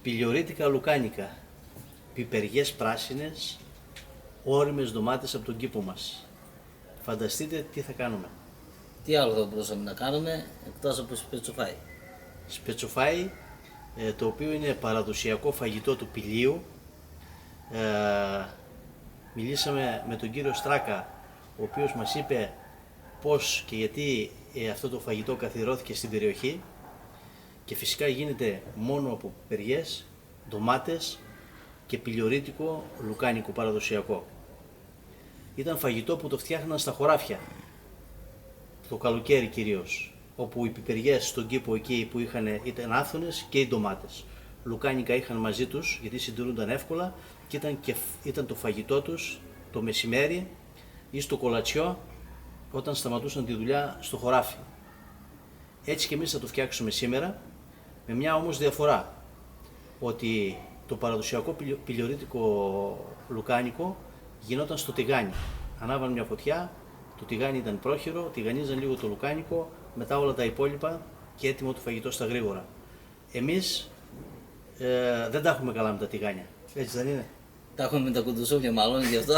πιλιορίτικα λουκάνικα, πιπεριές πράσινες, ώριμες ντομάτες από τον κήπο μας. Φανταστείτε τι θα κάνουμε. Τι άλλο θα μπορούσαμε να κάνουμε εκτός από σπετσοφάι. Σπετσοφάι, το οποίο είναι παραδοσιακό φαγητό του Πηλίου. Μιλήσαμε με τον κύριο Στράκα, ο οποίος μας είπε πώς και γιατί αυτό το φαγητό καθιερώθηκε στην περιοχή, και φυσικά γίνεται μόνο από πιπεριές, ντομάτες και πιλιορίτικο λουκάνικο παραδοσιακό. Ήταν φαγητό που το φτιάχναν στα χωράφια, το καλοκαίρι κυρίως, όπου οι πιπεριές στον κήπο εκεί που ήταν άθωνες και οι ντομάτες. Λουκάνικα είχαν μαζί τους γιατί συντηρούνταν εύκολα και ήταν το φαγητό τους το μεσημέρι ή στο κολατσιό όταν σταματούσαν τη δουλειά στο χωράφι. Έτσι και εμείς θα το φτιάξουμε σήμερα, με μια όμως διαφορά, ότι το παραδοσιακό πιλιορίτικο λουκάνικο γινόταν στο τηγάνι. Ανάβαν μια φωτιά, το τηγάνι ήταν πρόχειρο, τηγανίζαν λίγο το λουκάνικο, μετά όλα τα υπόλοιπα και έτοιμο το φαγητό στα γρήγορα. Εμείς δεν τα έχουμε καλά με τα τηγάνια, έτσι δεν είναι? Τα έχουμε με τα κουντουσούβλια μάλλον, γι' αυτό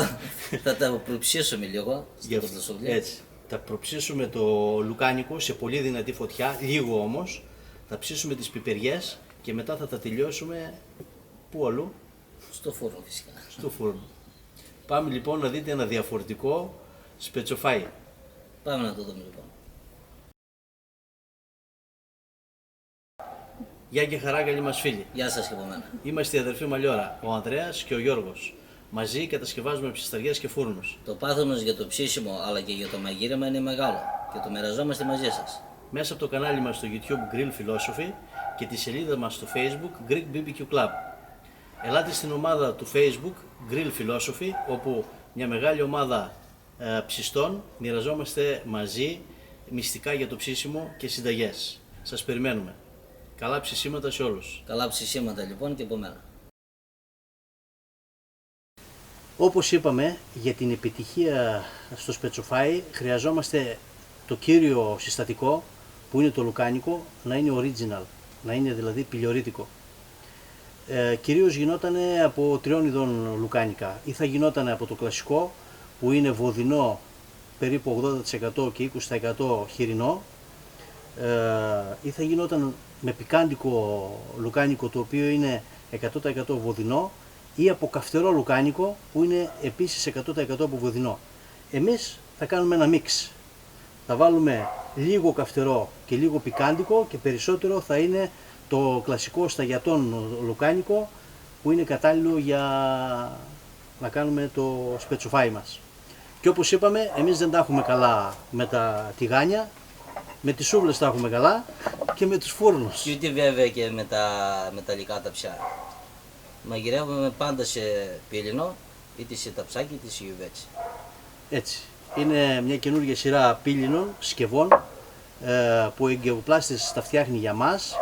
θα τα προψήσουμε λίγο στα κουντουσούβλια. Έτσι. Θα προψήσουμε το λουκάνικο σε πολύ δυνατή φωτιά, λίγο όμως, θα ψήσουμε τις πιπεριές και μετά θα τα τελειώσουμε πού αλλού? Στο φούρνο φυσικά. Στο φούρνο. Πάμε λοιπόν να δείτε ένα διαφορετικό σπετσοφάι. Πάμε να το δούμε λοιπόν. Γεια και χαρά, καλή μας φίλοι. Γεια σας και από μένα. Είμαστε οι αδερφοί Μαλιόρα, ο Ανδρέας και ο Γιώργος. Μαζί κατασκευάζουμε ψισταριές και φούρνους. Το πάθος μας για το ψήσιμο αλλά και για το μαγείρεμα είναι μεγάλο και το μοιραζόμαστε μαζί σας. Μέσα από το κανάλι μας στο YouTube Grill Philosophy και τη σελίδα μας στο Facebook Greek BBQ Club. Ελάτε στην ομάδα του Facebook Grill Philosophy, όπου μια μεγάλη ομάδα ψιστών μοιραζόμαστε μαζί μυστικά για το ψήσιμο και συνταγές. Σας περιμένουμε. Καλά ψησίματα σε όλους. Καλά ψησίματα λοιπόν και από μένα. Όπως είπαμε, για την επιτυχία στο σπετσοφάι χρειαζόμαστε το κύριο συστατικό, που είναι το λουκάνικο, να είναι original, να είναι δηλαδή πιλιορίτικο. Κυρίως γινόταν από τριών ειδών λουκάνικα. Ή θα γινόταν από το κλασικό, που είναι βοδινό, περίπου 80% και 20% χοιρινό, ή θα γινόταν με πικάντικο λουκάνικο, το οποίο είναι 100% βοδινό, ή από καυτερό λουκάνικο, που είναι επίσης 100% από βοδινό. Εμείς θα κάνουμε ένα μίξ. Θα βάλουμε λίγο καυτερό και λίγο πικάντικο και περισσότερο θα είναι το κλασικό σταγιατόν λουκάνικο, που είναι κατάλληλο για να κάνουμε το σπετσοφάι μας. Και όπως είπαμε, εμείς δεν τα έχουμε καλά με τα τηγάνια, με τις σούβλες τα έχουμε καλά και με τους φούρνους. Και ούτε βέβαια και με τα μεταλλικά ταψιά. Μαγειρεύουμε πάντα σε πύλινο, είτε σε ταψάκι είτε σε γιουβέτσι. Έτσι. Είναι μια καινούργια σειρά πύλινων σκευών που ο εγκαιοπλάστης τα φτιάχνει για μας,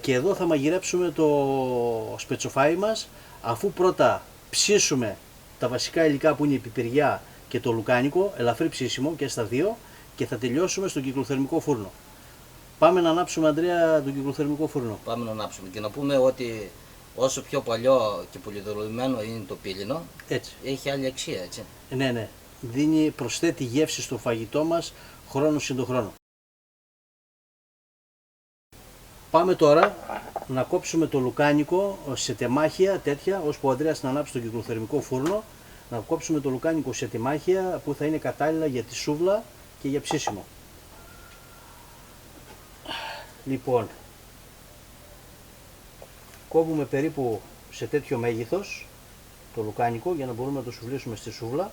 και εδώ θα μαγειρέψουμε το σπετσοφάι μας, αφού πρώτα ψήσουμε τα βασικά υλικά που είναι η πιπεριά και το λουκάνικο, ελαφρύ ψήσιμο και στα δύο, και θα τελειώσουμε στον κυκλοθερμικό φούρνο. Πάμε να ανάψουμε, Ανδρέα, τον κυκλοθερμικό φούρνο. Πάμε να ανάψουμε και να πούμε ότι όσο πιο παλιό και πολυδρομημένο είναι το πύλινο, έτσι, έχει άλλη αξία, έτσι. Ναι. Προσθέτει γεύση στο φαγητό μας χρόνο συν χρόνο. Πάμε τώρα να κόψουμε το λουκάνικο σε τεμάχια τέτοια, ώσπου ο Ανδρέας να ανάψει τον κυκλοθερμικό φούρνο, να κόψουμε το λουκάνικο σε τεμάχια που θα είναι κατάλληλα για τη σούβλα και για ψήσιμο. Λοιπόν, κόβουμε περίπου σε τέτοιο μέγεθος το λουκάνικο για να μπορούμε να το σουβλήσουμε στη σούβλα.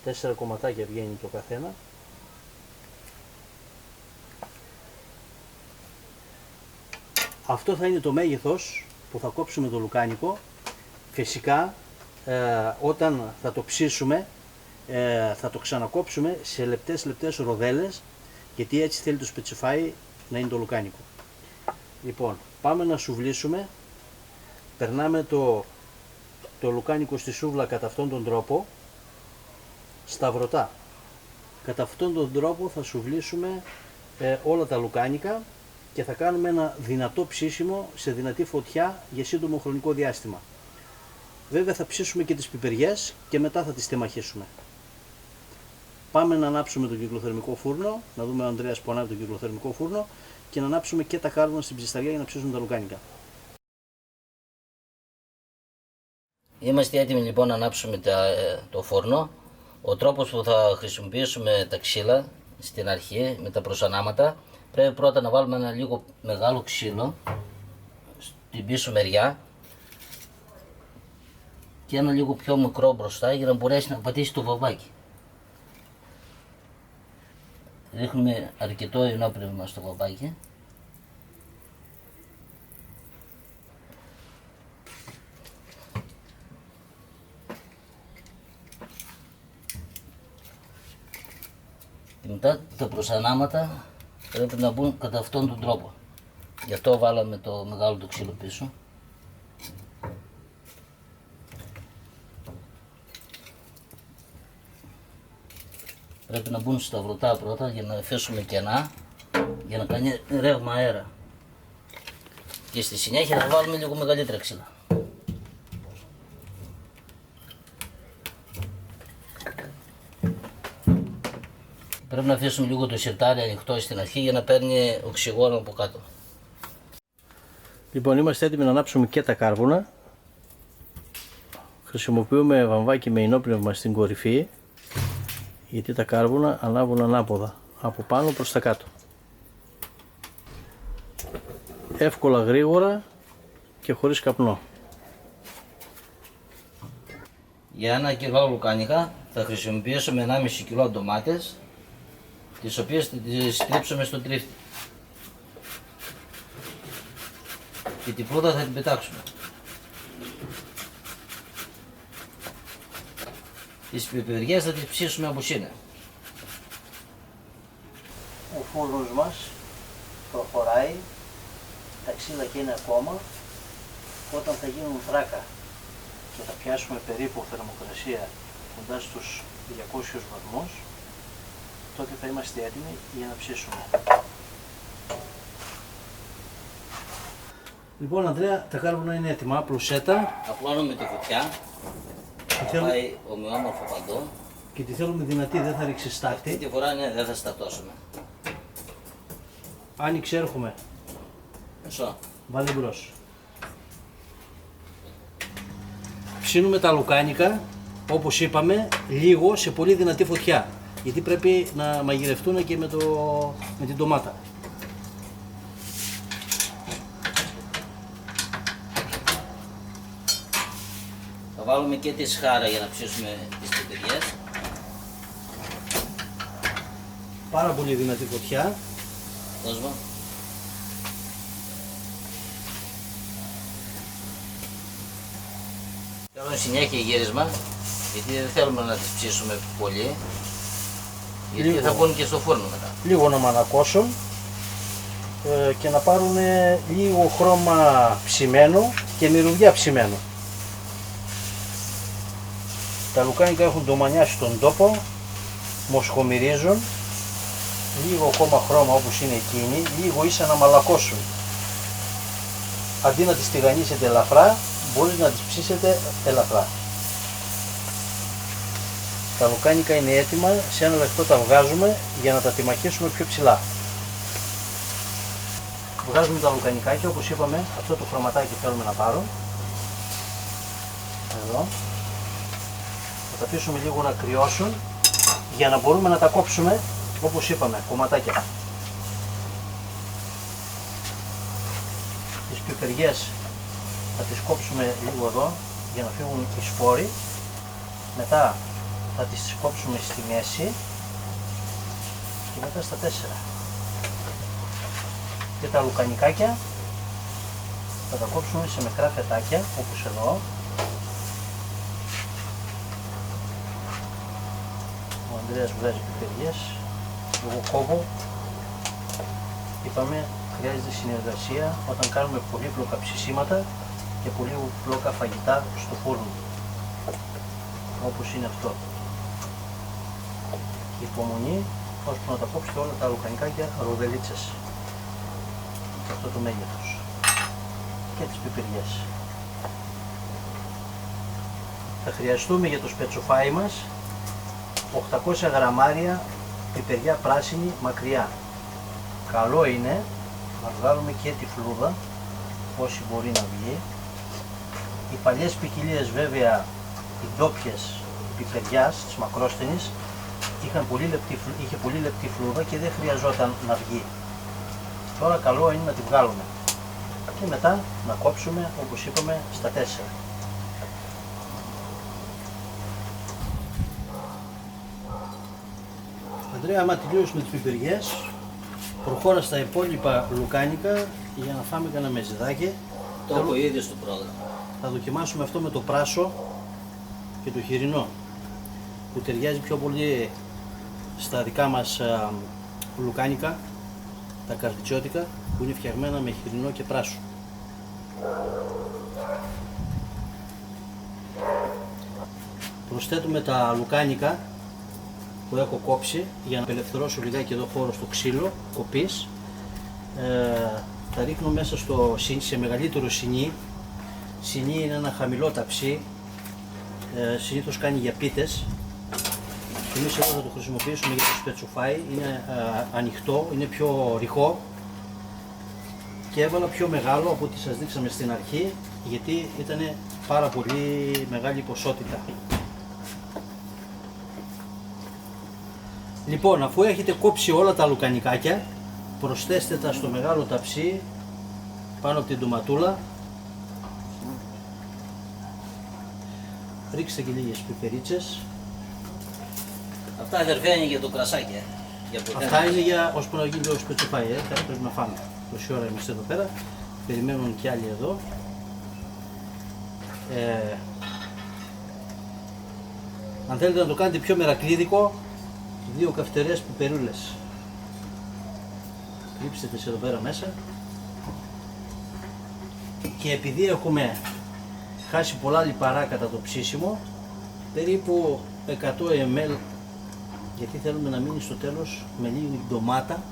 4 κομματάκια βγαίνει το καθένα. Αυτό θα είναι το μέγεθος που θα κόψουμε το λουκάνικο. Φυσικά όταν θα το ψήσουμε θα το ξανακόψουμε σε λεπτές ροδέλες, γιατί έτσι θέλει το σπετσοφάι να είναι το λουκάνικο. Λοιπόν, πάμε να σουβλήσουμε. Περνάμε το λουκάνικο στη σούβλα κατά αυτόν τον τρόπο, σταυρωτά. Κατά αυτόν τον τρόπο θα σουβλήσουμε όλα τα λουκάνικα και θα κάνουμε ένα δυνατό ψήσιμο σε δυνατή φωτιά για σύντομο χρονικό διάστημα. Βέβαια θα ψήσουμε και τις πιπεριές και μετά θα τις τεμαχίσουμε. Πάμε να ανάψουμε τον κυκλοθερμικό φούρνο, να δούμε ο Ανδρέας που ανάβει τον κυκλοθερμικό φούρνο και να ανάψουμε και τα κάρβουνα στην ψισταριά για να ψήσουμε τα λουκάνικα. Είμαστε έτοιμοι λοιπόν να ανάψουμε το φούρνο. Ο τρόπος που θα χρησιμοποιήσουμε τα ξύλα στην αρχή με τα προσανάματα, πρέπει πρώτα να βάλουμε ένα λίγο μεγάλο ξύλο στην πίσω μεριά και ένα λίγο πιο μικρό μπροστά για να μπορέσει να πατήσει το βαμβάκι. Ρίχνουμε αρκετό ενόπνευμα στο βαμβάκι. Και μετά τα προσανάματα πρέπει να μπουν κατά αυτόν τον τρόπο. Γι' αυτό βάλαμε το μεγάλο το ξύλο πίσω. Πρέπει να μπουν στα βρωτά πρώτα για να αφήσουμε κενά, για να κάνει ρεύμα αέρα. Και στη συνέχεια θα βάλουμε λίγο μεγαλύτερα ξύλα. Πρέπει να αφήσουμε λίγο το σιρτάρι ανοιχτό στην αρχή για να παίρνει οξυγόνο από κάτω. Λοιπόν, είμαστε έτοιμοι να ανάψουμε και τα κάρβουνα. Χρησιμοποιούμε βαμβάκι με ενόπνευμα στην κορυφή, γιατί τα κάρβουνα ανάβουν ανάποδα, από πάνω προς τα κάτω. Εύκολα, γρήγορα και χωρίς καπνό. Για 1 κιλό λουκάνικα θα χρησιμοποιήσουμε 1,5 κιλό ντομάτες, τις οποίες θα τις στρίψουμε στο τρίφτη. Και την πλούτα θα την πετάξουμε. Τις πιπεριές θα τις ψήσουμε όπως είναι. Ο φούρνος μας προχωράει, τα ξύλα και είναι ακόμα. Όταν θα γίνουν φράκα και θα πιάσουμε περίπου θερμοκρασία κοντά στους 200 βαθμούς, τότε θα είμαστε έτοιμοι για να ψήσουμε. Λοιπόν, Ανδρέα, τα κάρβουνα είναι έτοιμα, πλουσέτα. Απλώνουμε τη φωτιά, θα πάει ομοιόμορφο παντού. Και τη θέλουμε δυνατή, δεν θα ρίξει Αυτή στάχτη. τη φορά ναι, δεν θα στατώσουμε. Άνοιξε, έρχομαι. Μισό. Βάλε μπρος. Ψήνουμε τα λουκάνικα, όπως είπαμε, λίγο σε πολύ δυνατή φωτιά. Γιατί πρέπει να μαγειρευτούν και με την ντομάτα. Θα βάλουμε και τη σχάρα για να ψήσουμε τις πιπεριές. Πάρα πολύ δυνατή φωτιά. Δώσ' μου. Θέλουμε συνέχεια γύρισμα, γιατί δεν θέλουμε να τις ψήσουμε πολύ. Γιατί Λίγο. θα μπουν και στο φούρνο μετά. Λίγο να μανακώσουν και να πάρουν λίγο χρώμα ψημένο και μυρωδιά ψημένο. Τα λουκάνικα έχουν ντομανιάσει στον τόπο, μοσχομυρίζουν, λίγο ακόμα χρώμα όπως είναι εκείνη, λίγο ίσα να μαλακώσουν. Αντί να τις τηγανίσετε ελαφρά, μπορείς να τις ψήσετε ελαφρά. Τα λουκάνικα είναι έτοιμα, σε ένα λεπτό τα βγάζουμε για να τα τιμαχίσουμε πιο ψηλά. Βγάζουμε τα λουκανικάκια, όπως είπαμε, αυτό το χρωματάκι θέλουμε να πάρω. Εδώ. Θα τα αφήσουμε λίγο να κρυώσουν για να μπορούμε να τα κόψουμε, όπως είπαμε, κομματάκια. Τις πιπεριές θα τις κόψουμε λίγο εδώ για να φύγουν οι σπόροι. Μετά θα τις κόψουμε στη μέση και μετά στα 4. Και τα λουκανικάκια θα τα κόψουμε σε μικρά φετάκια, όπως εδώ. Ο Ανδρέας βγάζει πιπεριές, εγώ κόβω. Είπαμε, χρειάζεται συνεργασία όταν κάνουμε πολύπλοκα ψησίματα και πολύπλοκα φαγητά στο φούρνο, όπως είναι αυτό. Υπομονή ώσπου να τα κόψετε όλα τα λουκανικάκια ροδελίτσες. αυτό το μέγεθος, και τις πιπεριές. Θα χρειαστούμε για το σπετσοφάι μας 800 γραμμάρια πιπεριά πράσινη μακριά. Καλό είναι να βγάλουμε και τη φλούδα όση μπορεί να βγει. Οι παλιές ποικιλίες βέβαια, οι ντόπιες πιπεριάς της μακρόστενης, είχε πολύ λεπτή φλούδα και δεν χρειαζόταν να βγει. Τώρα καλό είναι να τη βγάλουμε και μετά να κόψουμε, όπως είπαμε, στα 4. Ανδρέα, άμα τελείωσουμε τις πιπεριές, προχώρα στα υπόλοιπα λουκάνικα για να φάμε κανένα μεζιδάκι. Το έχω ήδη στο πρόγραμμα. Θα δοκιμάσουμε αυτό με το πράσο και το χοιρινό, που ταιριάζει πιο πολύ στα δικά μας λουκάνικα, τα καρδιτσιώτικα, που είναι φτιαγμένα με χοιρινό και πράσο. Προσθέτουμε τα λουκάνικα που έχω κόψει για να απελευθερώσω λιγάκι εδώ χώρο στο ξύλο κοπής. Τα ρίχνω μέσα σε μεγαλύτερο σινί. Σινί είναι ένα χαμηλό ταψί, συνήθως κάνει για πίτες. Εμείς εδώ θα το χρησιμοποιήσουμε για το σπετσοφάι, είναι ανοιχτό, είναι πιο ρηχό και έβαλα πιο μεγάλο από ό,τι σας δείξαμε στην αρχή, γιατί ήταν πάρα πολύ μεγάλη ποσότητα. Λοιπόν, αφού έχετε κόψει όλα τα λουκανικάκια, προσθέστε τα στο μεγάλο ταψί πάνω από την ντοματούλα. Ρίξτε και λίγες πιπερίτσες. Αυτά αδερφέ είναι για το κρασάκι. Αυτά είναι για ώσπου να γίνει το σπετσοφάι, πρέπει να φάμε. Τόση ώρα είμαστε εδώ πέρα, περιμένουν κι άλλοι εδώ. Αν θέλετε να το κάνετε πιο μερακλίδικο, 2 καυτερές πιπερούλες. Λείψτε τις εδώ πέρα μέσα. Και επειδή έχουμε χάσει πολλά λιπαρά κατά το ψήσιμο, περίπου 100 ml, γιατί θέλουμε να μείνει στο τέλος με λίγη ντομάτα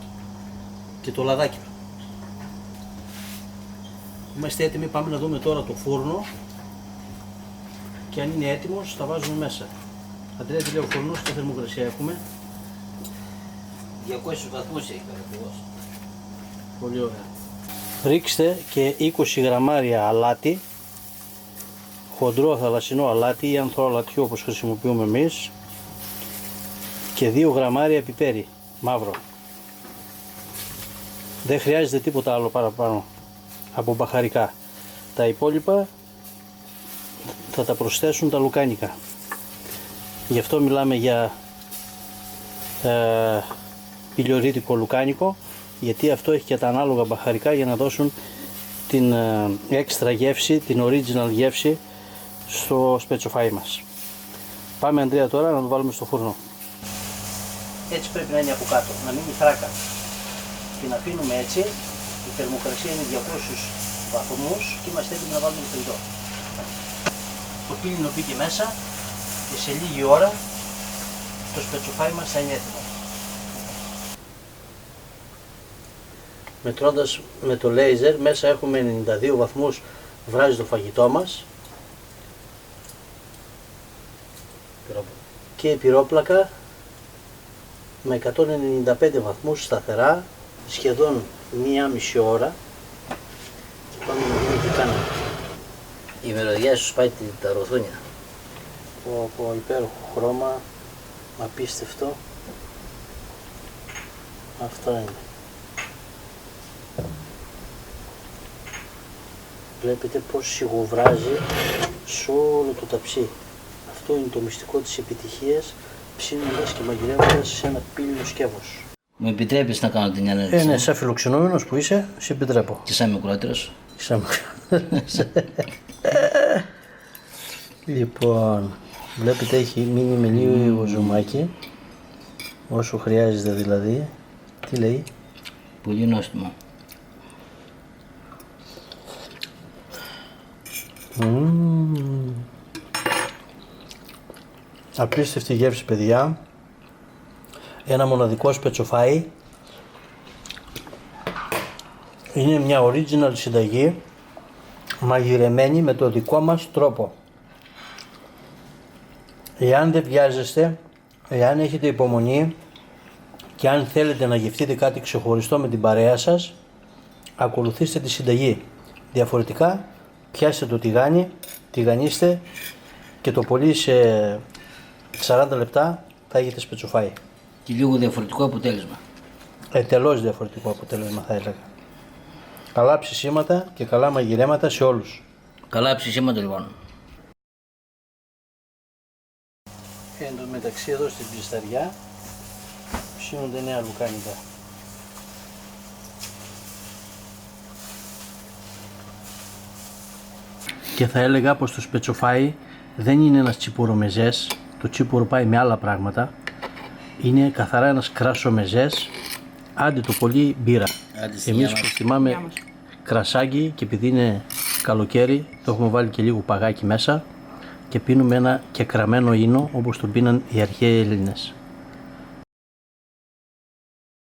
και το λαδάκι του. Είμαστε έτοιμοι, πάμε να δούμε τώρα το φούρνο και αν είναι έτοιμος θα βάζουμε μέσα. Αντρέα, τι λέει ο φούρνος, τι θερμοκρασία έχουμε? 200 βαθμούς έχει ακριβώς. Πολύ ωραία. Ρίξτε και 20 γραμμάρια αλάτι, χοντρό θαλασσινό αλάτι ή ανθρό αλατιό όπως χρησιμοποιούμε εμείς, και 2 γραμμάρια πιπέρι μαύρο. Δεν χρειάζεται τίποτα άλλο παραπάνω από μπαχαρικά. Τα υπόλοιπα θα τα προσθέσουν τα λουκάνικα. Γι' αυτό μιλάμε για πιλιορίτικο λουκάνικο, γιατί αυτό έχει και τα ανάλογα μπαχαρικά για να δώσουν την έξτρα γεύση, την original γεύση στο σπετσοφάι μας. Πάμε, Ανδρέα, τώρα να το βάλουμε στο φούρνο. Έτσι πρέπει να είναι από κάτω, να μείνει θράκα. Την αφήνουμε έτσι, η θερμοκρασία είναι 200 βαθμούς και είμαστε έτοιμοι να βάλουμε το φαγητό. Το πύλινο μπήκε μέσα και σε λίγη ώρα το σπετσοφάι μας θα είναι έτοιμο. Μετρώντας με το λέιζερ, μέσα έχουμε 92 βαθμούς, βράζει το φαγητό μας και η πυρόπλακα με 195 βαθμούς σταθερά, σχεδόν 1,5 ώρα. Και πάμε να δούμε τι κάναμε. Η μυρωδιά σου σπάει τα ροθούνια. Από υπέροχο χρώμα, απίστευτο. Αυτά είναι. Βλέπετε πως σιγοβράζει σε όλο το ταψί. Αυτό είναι το μυστικό της επιτυχίας, ψήνοντας και μαγειρεύοντας σε ένα πύλινο σκεύος. Μου επιτρέπεις να κάνω την ανάλυση? Ναι, σαν φιλοξενούμενος που είσαι, σε επιτρέπω. Και σαν μικρότερος. Λοιπόν, βλέπετε έχει μείνει με λίγο ζουμάκι, όσο χρειάζεται δηλαδή. Τι λέει? Πολύ νόστιμο. Απίστευτη γεύση, παιδιά. Ένα μοναδικό σπετσοφάι. Είναι μια original συνταγή, μαγειρεμένη με το δικό μας τρόπο. Εάν δεν βιάζεστε, εάν έχετε υπομονή και αν θέλετε να γευτείτε κάτι ξεχωριστό με την παρέα σας, ακολουθήστε τη συνταγή. Διαφορετικά, πιάστε το τηγάνι, τηγανίστε και το πολύ σε 40 λεπτά θα έχετε σπετσοφάι. Και λίγο διαφορετικό αποτέλεσμα. Τελώς διαφορετικό αποτέλεσμα θα έλεγα. Καλά ψησίματα και καλά μαγειρέματα σε όλους. Καλά ψησίματα λοιπόν. Εν τω μεταξύ εδώ στην ψισταριά ψήνονται νέα λουκάνικα. Και θα έλεγα πως το σπετσοφάι δεν είναι ένας τσίπουρο μεζές, το τσίπουρο πάει με άλλα πράγματα. Είναι καθαρά ένας κράσο μεζές, άντε το πολύ μπύρα. Εμείς προτιμάμε κρασάκι και επειδή είναι καλοκαίρι το έχουμε βάλει και λίγο παγάκι μέσα και πίνουμε ένα κεκραμένο ίνο όπως το πίναν οι αρχαίοι Έλληνες.